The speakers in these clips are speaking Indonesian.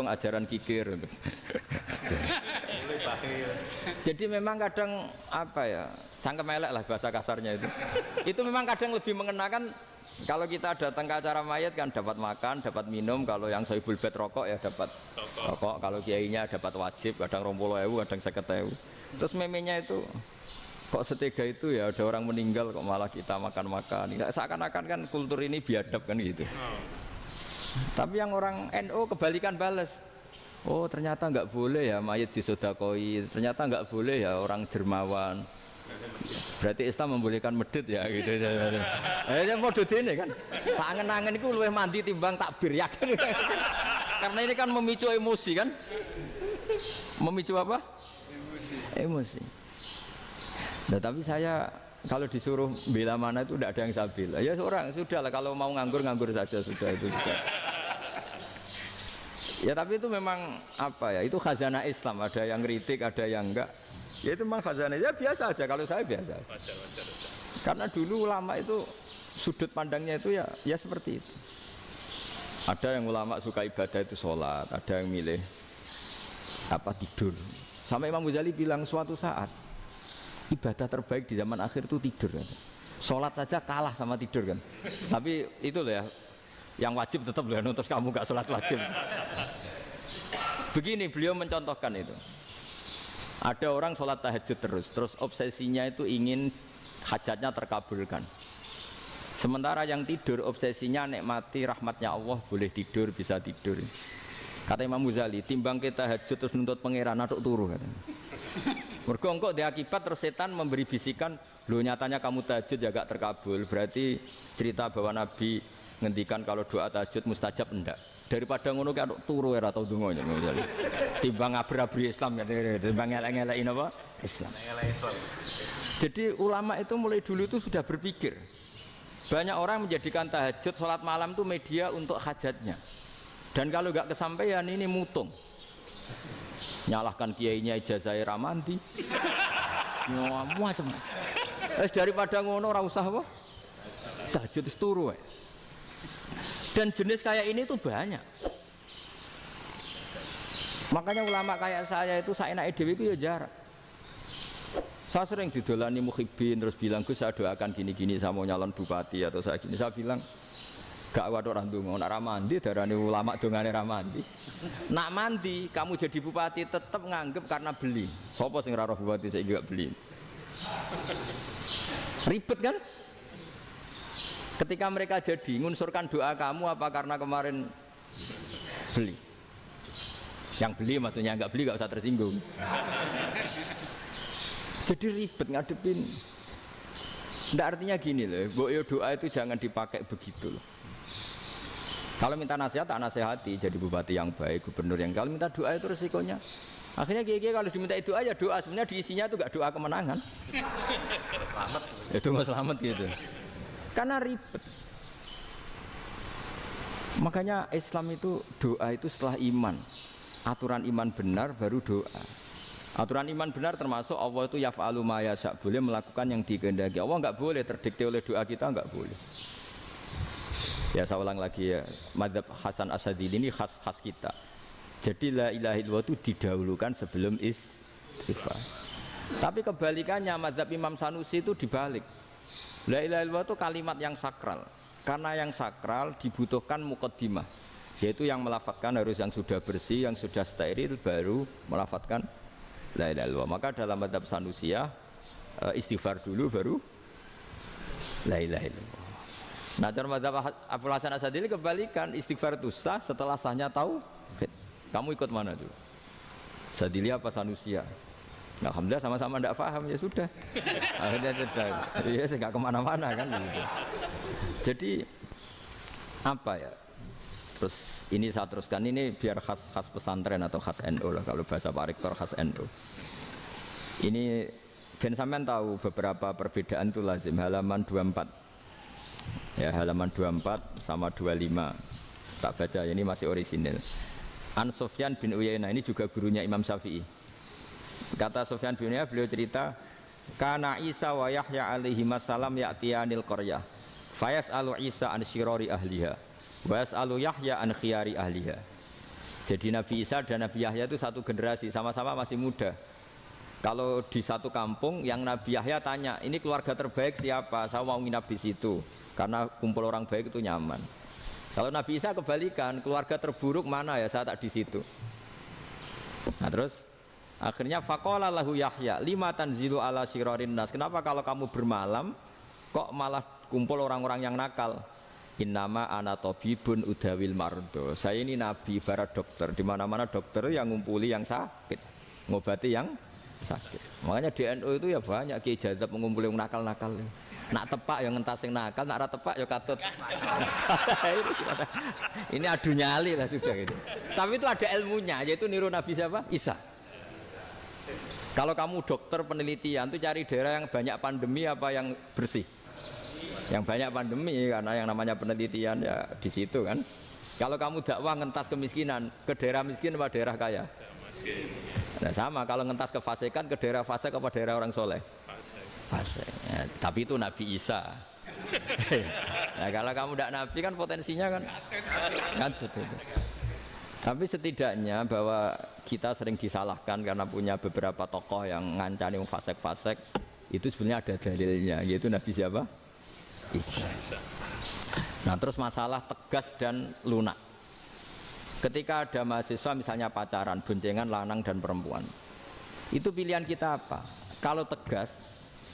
dong ajaran kikir. Jadi memang kadang apa ya, cangkem elek lah bahasa kasarnya itu. Itu memang kadang lebih mengenakan. Kalau kita datang ke acara mayat kan dapat makan, dapat minum. Kalau yang sohibul bed rokok ya dapat rokok. Kalau kiainya dapat wajib, kadang 20.000, kadang 50.000. Terus memenya itu kok setega itu ya, ada orang meninggal kok malah kita makan-makan. Seakan-akan kan kultur ini biadab kan gitu. Tapi yang orang NU kebalikan bales. Oh ternyata nggak boleh ya mayat disodakoi. Ternyata nggak boleh ya orang dermawan. Berarti Islam membolehkan medit ya gitu. Model ini kan. Tak angen-angen itu luwih mandi timbang takbir ya kan. Karena ini kan memicu emosi kan. Memicu apa? Emosi. Nah, tapi saya kalau disuruh bela mana itu tidak ada yang saya bela. Ya seorang sudah lah, kalau mau nganggur saja sudah itu. Sudah. Ya tapi itu memang apa ya? Itu khazanah Islam. Ada yang kritik, ada yang enggak. Ya itu memang khazanah. Ya biasa aja. Kalau saya biasa. Karena dulu ulama itu sudut pandangnya itu ya seperti itu. Ada yang ulama suka ibadah itu sholat, ada yang milih apa tidur. Sampai Imam Ghazali bilang suatu saat ibadah terbaik di zaman akhir itu tidur kan. Sholat saja kalah sama tidur kan. Tapi itu loh ya, yang wajib tetap loh, terus kamu gak sholat wajib. Begini beliau mencontohkan itu. Ada orang sholat tahajud terus obsesinya itu ingin hajatnya terkabulkan. Sementara yang tidur obsesinya nikmati rahmatnya Allah, boleh tidur, bisa tidur. Kata Imam Ghazali, timbang kita tahajud terus nuntut pangeran aduk turu katanya. Mergo engko dia akibat terus setan memberi bisikan, "Loh nyatanya kamu tahajud ya gak terkabul." Berarti cerita bahwa Nabi ngendikan kalau doa tahajud mustajab enggak. Daripada ngono ki aduk turu ora tau donga ya. Timbang ngabri-abri Islam ya, timbang ngelek-ngelekin apa? Islam. Jadi ulama itu mulai dulu itu sudah berpikir. Banyak orang menjadikan tahajud sholat malam itu media untuk hajatnya. Dan kalau nggak kesampaian ini mutung. Nyalahkan kiainya ijazah ramandi. Macam. Daripada ngono ora usah apa? Tahajud turu wae. Dan jenis kayak ini tuh banyak. Makanya ulama kayak saya itu saenake dhewe itu ya jarak. Saya sering didolani muhibbin terus bilang, "Gus saya doakan gini-gini saya mau nyalon bupati atau saya gini." Saya bilang, "Gak waduh orang donga, nak ramandi darani ulama dongane ramandi." Nak mandi kamu jadi bupati tetap nganggep karena beli. Sopo sing ora roh bupati saya gak beli. Ribet kan? Ketika mereka jadi ngunsurkan doa kamu apa karena kemarin beli? Yang beli maksudnya nggak beli nggak usah tersinggung. Jadi ribet ngadepin. Nggak artinya gini loh, boyo doa itu jangan dipakai begitu loh. Kalau minta nasihat, tak nasihati jadi bupati yang baik, gubernur yang. Kalau minta doa itu resikonya. Akhirnya kiai kalau diminta doa ya doa, sebenarnya diisinya itu nggak doa kemenangan. Selamat. Itu nggak selamat gitu. Karena ribet. Makanya Islam itu doa itu setelah iman. Aturan iman benar baru doa. Aturan iman benar termasuk Allah itu yaf'alu ma yasha, boleh melakukan yang dikehendaki. Allah nggak boleh terdikte oleh doa kita, nggak boleh. Ya saya ulang lagi ya, madzhab Hasan Asyadzili ini khas kita. Jadi la ilaha illallah itu didahulukan sebelum istighfar. Tapi kebalikannya madzhab Imam Sanusi itu dibalik. La ilaha illallah itu kalimat yang sakral. Karena yang sakral dibutuhkan muqaddimah, yaitu yang melafadzkan harus yang sudah bersih, yang sudah steril baru melafadzkan la ilaha illallah. Maka dalam madzhab Sanusiyah istighfar dulu baru la ilaha illallah. Nah dalam madzhab Abul Hasan Asyadzili kebalikan, istighfar itu sah setelah sahnya tauhid. Kamu ikut mana tuh? Asyadzili apa Sanusiyah? Alhamdulillah sama-sama tidak paham ya sudah. Akhirnya sudah. Ya saya nggak kemana-mana kan gitu. Jadi apa ya? Terus ini saya teruskan ini biar khas pesantren atau khas NU lah, kalau bahasa Pak Rektor khas NU. Ini Ben sampean tahu beberapa perbedaan itu lazim, halaman 24. Ya halaman 24 sama 25. Tak baca ini masih orisinil. An Sufyan bin Uyainah ini juga gurunya Imam Syafi'i. Kata Sufyan bin Uyainah, beliau cerita, kana Isa wa Yahya alaihi salam ya'tiyanil qaryah. Fayas'alu Isa an syirari ahliha. Wa yas'alu Yahya an khiyari ahliha. Jadi Nabi Isa dan Nabi Yahya itu satu generasi, sama-sama masih muda. Kalau di satu kampung yang Nabi Yahya tanya, ini keluarga terbaik siapa? Saya mau nginap di situ karena kumpul orang baik itu nyaman. Kalau Nabi Isa kebalikan, keluarga terburuk mana ya, saya tak di situ. Nah terus akhirnya faqala lahu Yahya lima tanzilu ala syirarin nas. Kenapa kalau kamu bermalam kok malah kumpul orang-orang yang nakal? Innama ana tabibun udawil mardo. Saya ini nabi barat dokter. Di mana-mana dokter yang ngumpuli yang sakit, ngobati yang sakit. Makanya di NU itu ya banyak kiai jazab mengumpuli yang nakal-nakal. Nak tepak yang ngentas yang nakal, nak ora tepak ya katut. Ini adu nyali lah sudah gitu. Tapi itu ada ilmunya, yaitu niru Nabi siapa? Isa. Kalau kamu dokter penelitian tuh cari daerah yang banyak pandemi apa yang bersih? Yang banyak pandemi, karena yang namanya penelitian ya di situ kan. Kalau kamu dakwah ngentas kemiskinan, ke daerah miskin apa daerah kaya? Nah sama, kalau ngentas kefasikan, ke daerah fasik apa daerah orang soleh? Fasik. Ya, tapi itu Nabi Isa. Nah kalau kamu tidak Nabi kan potensinya kan ngantut itu. Tapi setidaknya bahwa kita sering disalahkan karena punya beberapa tokoh yang ngancani fasik-fasik, itu sebenarnya ada dalilnya, yaitu Nabi siapa? Isa. Nah terus masalah tegas dan lunak. Ketika ada mahasiswa misalnya pacaran, boncengan lanang dan perempuan, itu pilihan kita apa? Kalau tegas,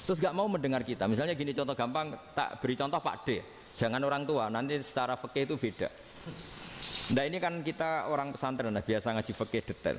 terus gak mau mendengar kita. Misalnya gini contoh gampang, tak beri contoh Pak D. Jangan orang tua, nanti secara fikih itu beda. Nah ini kan kita orang pesantren, nah, biasa ngaji fikih detail.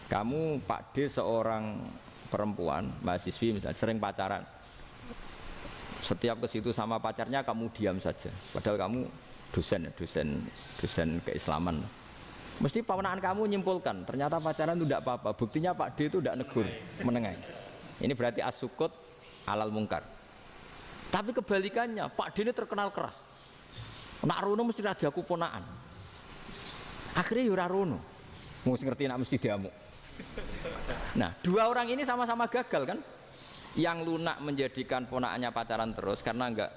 Kamu Pak D seorang perempuan, mahasiswi misalnya, sering pacaran. Setiap ke situ sama pacarnya kamu diam saja. Padahal kamu dosen keislaman. Mesti pamanaan kamu nyimpulkan, ternyata pacaran itu tidak apa-apa. Buktinya Pak D itu tidak negur, menengahi. Ini berarti as-sukut alal mungkar. Tapi kebalikannya, Pak D ini terkenal keras. Nak rono mesti radiaku ponaan. Akhirnya yura rono. Mesti ngerti nak mesti diamuk. Nah, dua orang ini sama-sama gagal kan? Yang lunak menjadikan ponakannya pacaran terus karena enggak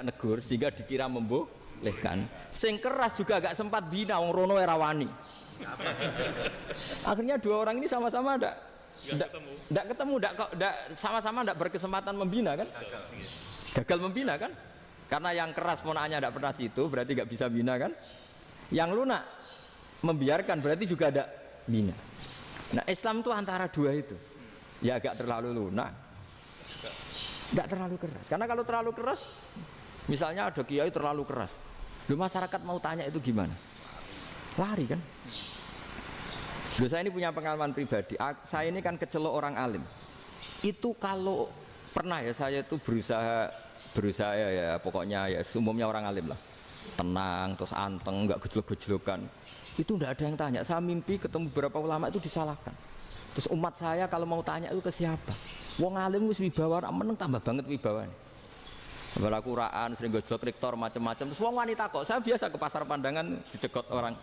negur sehingga dikira membolehkan. Sing keras juga agak sempat bina wong rono era wani. Akhirnya dua orang ini sama-sama enggak ketemu, sama-sama enggak berkesempatan membina kan? Gagal membina kan? Karena yang keras ponakannya enggak pernah situ, berarti enggak bisa bina kan? Yang lunak membiarkan berarti juga ada bina. Nah, Islam itu antara dua itu. Ya agak terlalu lunak, enggak terlalu keras. Karena kalau terlalu keras, misalnya ada kiai terlalu keras, lu masyarakat mau tanya itu gimana? Lari kan? Loh, saya ini punya pengalaman pribadi. Saya ini kan kecelok orang alim. Itu kalau pernah ya saya itu berusaha ya pokoknya ya umumnya orang alim lah. Tenang, terus anteng, enggak gejlok-gejlokan. Itu enggak ada yang tanya. Saya mimpi ketemu beberapa ulama itu disalahkan. Terus umat saya kalau mau tanya itu ke siapa? Wong alim wis wibawa, meneng tambah banget wibawane. Bala Quran sering gojlok rektor macam-macam. Terus wong wanita kok, saya biasa ke pasar pandangan dicegot orang.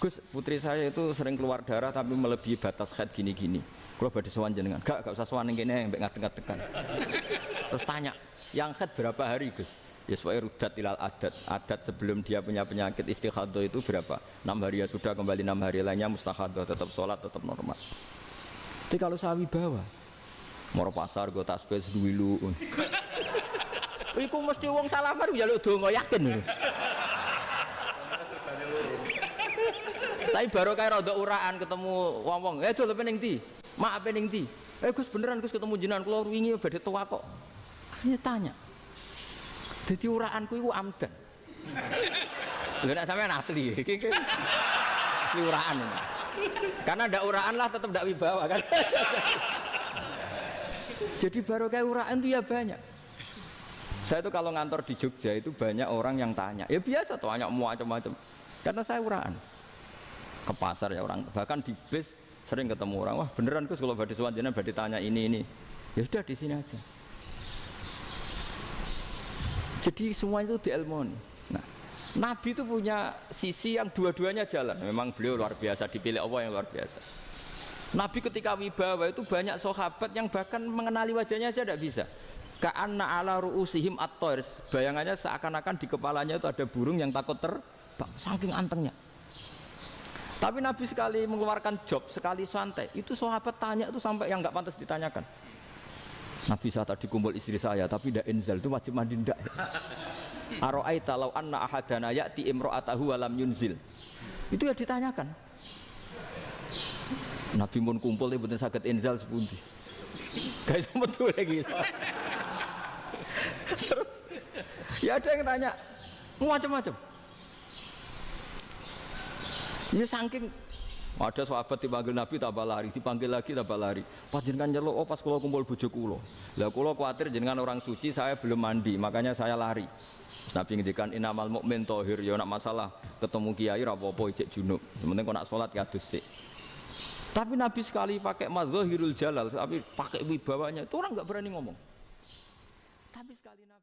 Gus, putri saya itu sering keluar darah tapi melebihi batas haid gini-gini. Kalau badhe sowan jenengan, gak usah sowan ning kene mbek ngadeg-ngadegan. Terus tanya, yang haid berapa hari, Gus? Ya supaya rudat ilal adat. Adat sebelum dia punya penyakit istighadah itu berapa? 6 hari ya sudah, kembali 6 hari lainnya mustahadah, tetap sholat, tetap normal. Tapi kalau sawi bawa, moro pasar gue tasbih seduwilu. Iku mesti wong salaman njaluk donga yakin. Tapi baru kayak rada uraan ketemu wong-wong, dol pening ndi? Mak pening ndi? Gus beneran Gus ketemu jenengan kula wingi badhe tua kok. Akhirnya tanya. Dadi uraanku iku amdan. Lha nek sampean asli iki asli uraan. Karena ndak uraan lah tetap ndak wibawa kan. Jadi baru kayak uraan itu ya banyak. Saya itu kalau ngantor di Jogja itu banyak orang yang tanya. Ya biasa tuh tanya macam-macam. Karena saya uraan. Ke pasar ya orang, bahkan di bis sering ketemu orang. Wah beneran Gus kalau badhe sowan jenengan badhe tanya ini. Ya sudah di sini aja. Jadi semua itu diilmoni. Nah, Nabi itu punya sisi yang dua-duanya jalan. Memang beliau luar biasa, dipilih Allah yang luar biasa. Nabi ketika wibawa itu banyak sahabat yang bahkan mengenali wajahnya aja tidak bisa. Ka'anna ala ru'usihim at-thair. Bayangannya seakan-akan di kepalanya itu ada burung yang takut terbang, saking antengnya. Tapi Nabi sekali mengeluarkan job, sekali santai, itu sahabat tanya itu sampai yang nggak pantas ditanyakan. Nabi saya tadi kumpul istri saya, tapi tidak inzal itu wajib mandi ndak. Aro'aita law anna ahadana ya'ti imra'atahu wa lam yunzil. Itu ya ditanyakan. Nabi mun kumpul itu betul sakit inzal sepundi. Guys betul lagi. Terus ya ada yang tanya macam-macam. Ya saking ada sahabat dipanggil Nabi tambah lari, dipanggil lagi tambah lari. Panjenengan nyeluk, oh pas kula kumpul bojo kula. Lah kula kuwatir jenengan orang suci, saya belum mandi, makanya saya lari. Terus Nabi ngendikan inamal mukmin thahir, ya nak masalah ketemu kiai ra apa-apa ijek junub. Sementing kok nak salat kados sik. Tapi Nabi sekali pakai madzahirul jalal, tapi pakai wibawanya, itu orang enggak berani ngomong. Tapi sekali Nabi